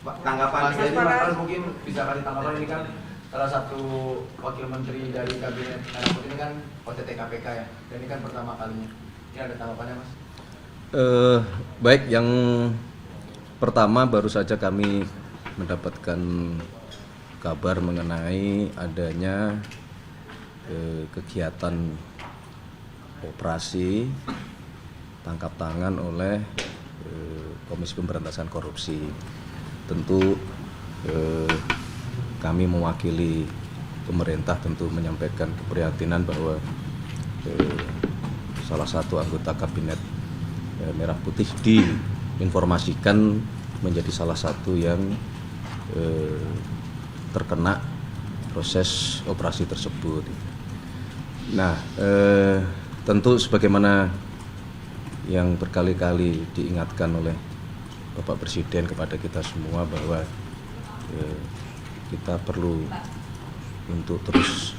tanggapan dari Mas Pras mungkin bisa kasih tanggapan. Ini kan salah satu wakil menteri dari kabinet Merah Putih ini kan OTT KPK ya, dan ini kan pertama kalinya. Ini ada tanggapannya Mas? Baik, yang pertama baru saja kami mendapatkan kabar mengenai adanya kegiatan operasi tangkap tangan oleh Komisi Pemberantasan Korupsi. Tentu kami mewakili pemerintah tentu menyampaikan keprihatinan bahwa salah satu anggota kabinet Merah Putih diinformasikan menjadi salah satu yang terkena proses operasi tersebut. Nah, tentu sebagaimana yang berkali-kali diingatkan oleh Bapak Presiden kepada kita semua bahwa kita perlu untuk terus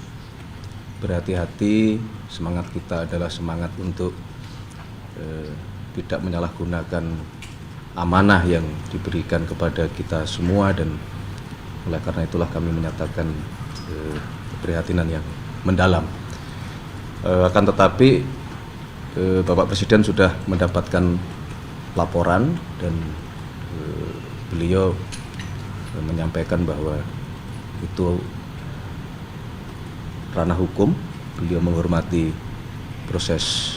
berhati-hati. Semangat kita adalah semangat untuk tidak menyalahgunakan amanah yang diberikan kepada kita semua, dan oleh karena itulah kami menyatakan keprihatinan yang mendalam. Akan tetapi Bapak Presiden sudah mendapatkan laporan dan beliau menyampaikan bahwa itu ranah hukum. Beliau menghormati proses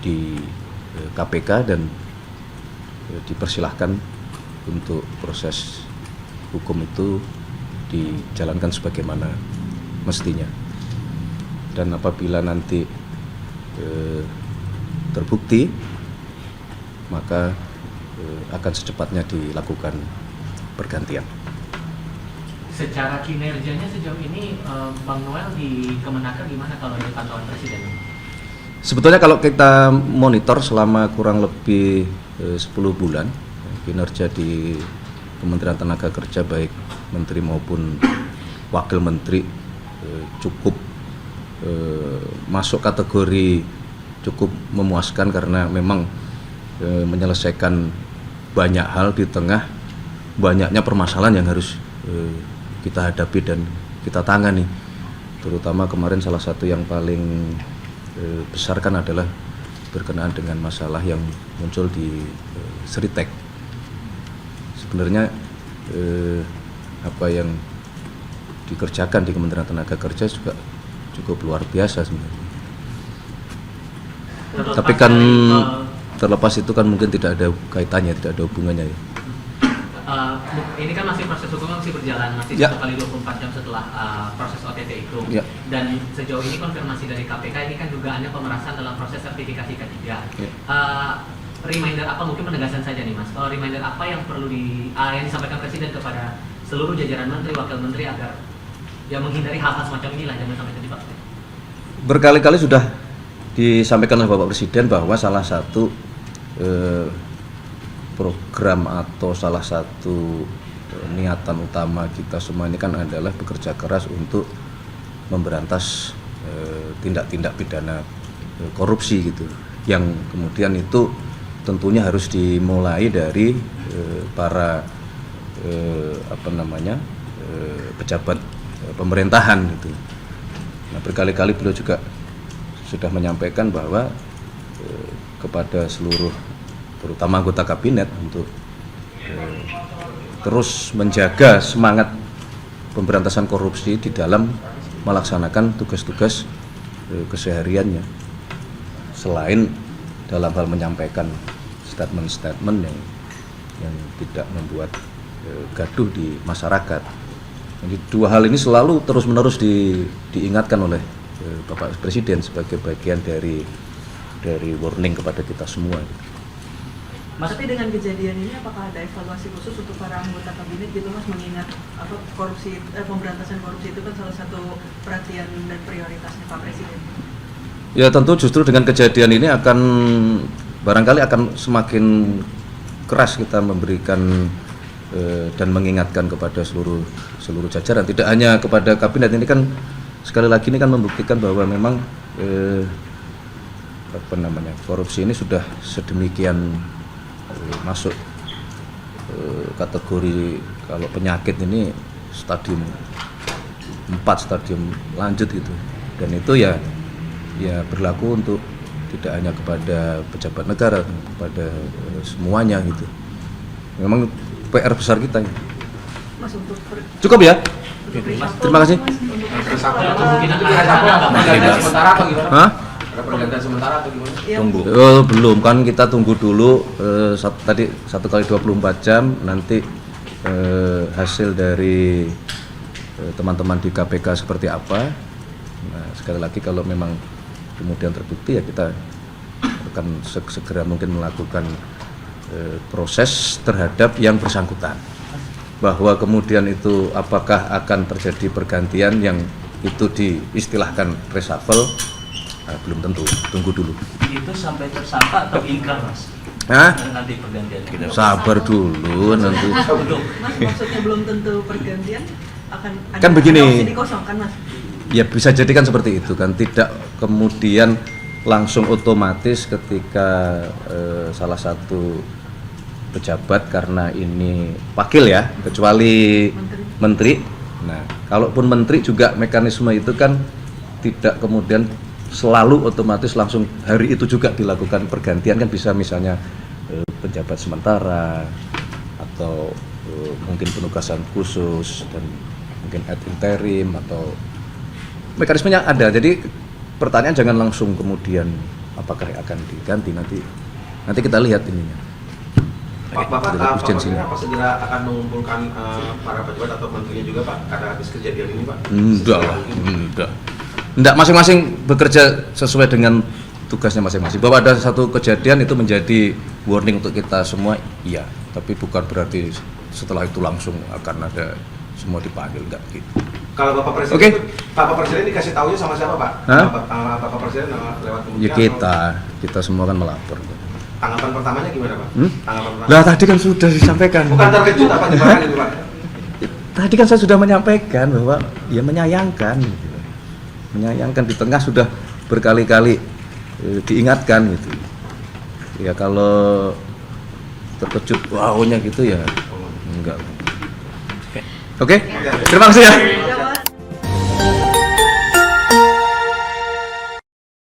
di KPK dan dipersilahkan untuk proses hukum itu dijalankan sebagaimana mestinya. Dan apabila nanti terbukti, maka akan secepatnya dilakukan pergantian. Secara kinerjanya sejauh ini Bang Noel di Kemenaker gimana kalau dari pantauan Presiden? Sebetulnya kalau kita monitor selama kurang lebih 10 bulan, kinerja di Kementerian Tenaga Kerja baik Menteri maupun Wakil Menteri cukup masuk kategori cukup memuaskan, karena memang menyelesaikan banyak hal di tengah banyaknya permasalahan yang harus kita hadapi dan kita tangani. Terutama kemarin salah satu yang paling besar kan adalah berkenaan dengan masalah yang muncul di Seritek. Sebenarnya apa yang dikerjakan di Kementerian Tenaga Kerja juga cukup luar biasa sebenarnya. Tapi kan terlepas itu kan mungkin tidak ada kaitannya, tidak ada hubungannya ya. Ini kan masih proses hukum masih berjalan, masih Ya. 1 kali 24 jam setelah proses OTT itu. Ya. Dan sejauh ini konfirmasi dari KPK ini kan dugaannya pemerasan dalam proses sertifikasi K3. Ya. Reminder apa, mungkin penegasan saja nih Mas, reminder apa yang perlu yang disampaikan Presiden kepada seluruh jajaran Menteri, Wakil Menteri agar ya menghindari hal-hal semacam inilah, jangan sampai terjebak. Berkali-kali sudah disampaikan oleh Bapak Presiden bahwa salah satu program atau salah satu niatan utama kita semua ini kan adalah bekerja keras untuk memberantas tindak-tindak pidana korupsi gitu, yang kemudian itu tentunya harus dimulai dari para pejabat pemerintahan gitu. Nah, berkali-kali beliau juga sudah menyampaikan bahwa kepada seluruh terutama anggota kabinet untuk terus menjaga semangat pemberantasan korupsi di dalam melaksanakan tugas-tugas kesehariannya, selain dalam hal menyampaikan statement-statement yang tidak membuat gaduh di masyarakat. Jadi dua hal ini selalu terus-menerus diingatkan oleh Bapak Presiden sebagai bagian dari warning kepada kita semua. Mas, tapi dengan kejadian ini apakah ada evaluasi khusus untuk para anggota kabinet gitu Mas, mengingat pemberantasan korupsi itu kan salah satu perhatian dan prioritasnya Pak Presiden? Ya tentu justru dengan kejadian ini barangkali akan semakin keras kita memberikan dan mengingatkan kepada seluruh jajaran, tidak hanya kepada kabinet. Ini kan sekali lagi ini kan membuktikan bahwa memang korupsi ini sudah sedemikian masuk kategori kalau penyakit ini stadium 4, stadium lanjut itu, dan itu ya berlaku untuk tidak hanya kepada pejabat negara, kepada semuanya gitu. Memang PR besar kita ini. Mas untuk Cukup ya? Mas, terima kasih. Kemungkinan Pergantian sementara atau gimana? Hah? Ada pergantian sementara atau gimana? Tunggu. Belum, kan kita tunggu dulu tadi 1x24 jam nanti hasil dari teman-teman di KPK seperti apa. Nah, sekali lagi kalau memang kemudian terbukti ya kita akan segera mungkin melakukan proses terhadap yang bersangkutan. Bahwa kemudian itu apakah akan terjadi pergantian yang itu diistilahkan reshuffle, belum tentu, tunggu dulu. Itu sampai tersangka atau ingkar, Mas? Hah? Nanti pergantian. Sabar dulu nanti. Mas, maksudnya belum tentu pergantian akan ada, Kan begini. ada opsi dikosongkan, Mas. Ya bisa jadi kan seperti itu kan, tidak kemudian langsung otomatis ketika salah satu pejabat, karena ini wakil ya, kecuali menteri. Nah, kalaupun menteri juga mekanisme itu kan tidak kemudian selalu otomatis langsung hari itu juga dilakukan pergantian, kan bisa misalnya penjabat sementara atau mungkin penugasan khusus dan mungkin ad interim atau mekanismenya ada. Jadi pertanyaan jangan langsung kemudian apakah akan diganti, nanti kita lihat ininya. Bapak, Adalah urgensi. apa segera akan mengumpulkan para pejabat atau menterinya juga, Pak, karena habis kejadian ini, Pak? Enggak, masing-masing bekerja sesuai dengan tugasnya masing-masing. Bahwa ada satu kejadian itu menjadi warning untuk kita semua, iya. Tapi bukan berarti setelah itu langsung akan ada semua dipanggil, enggak gitu. Kalau Bapak Presiden, Oke. Bapak Presiden dikasih tahunya sama siapa, Pak? Hah? Bapak Presiden lewat Ya kementerian? kita semua kan melapor. Tanggapan pertamanya gimana, Pak? Tanggapan pertama. Lah tadi kan sudah disampaikan. Bukan terkejut apa gimana gitu, Pak? Tadi kan saya sudah menyampaikan bahwa ya menyayangkan gitu. Menyayangkan di tengah sudah berkali-kali diingatkan gitu. Ya kalau terkejut wownya gitu ya enggak. Oke. Terima kasih ya. Ya, Mas.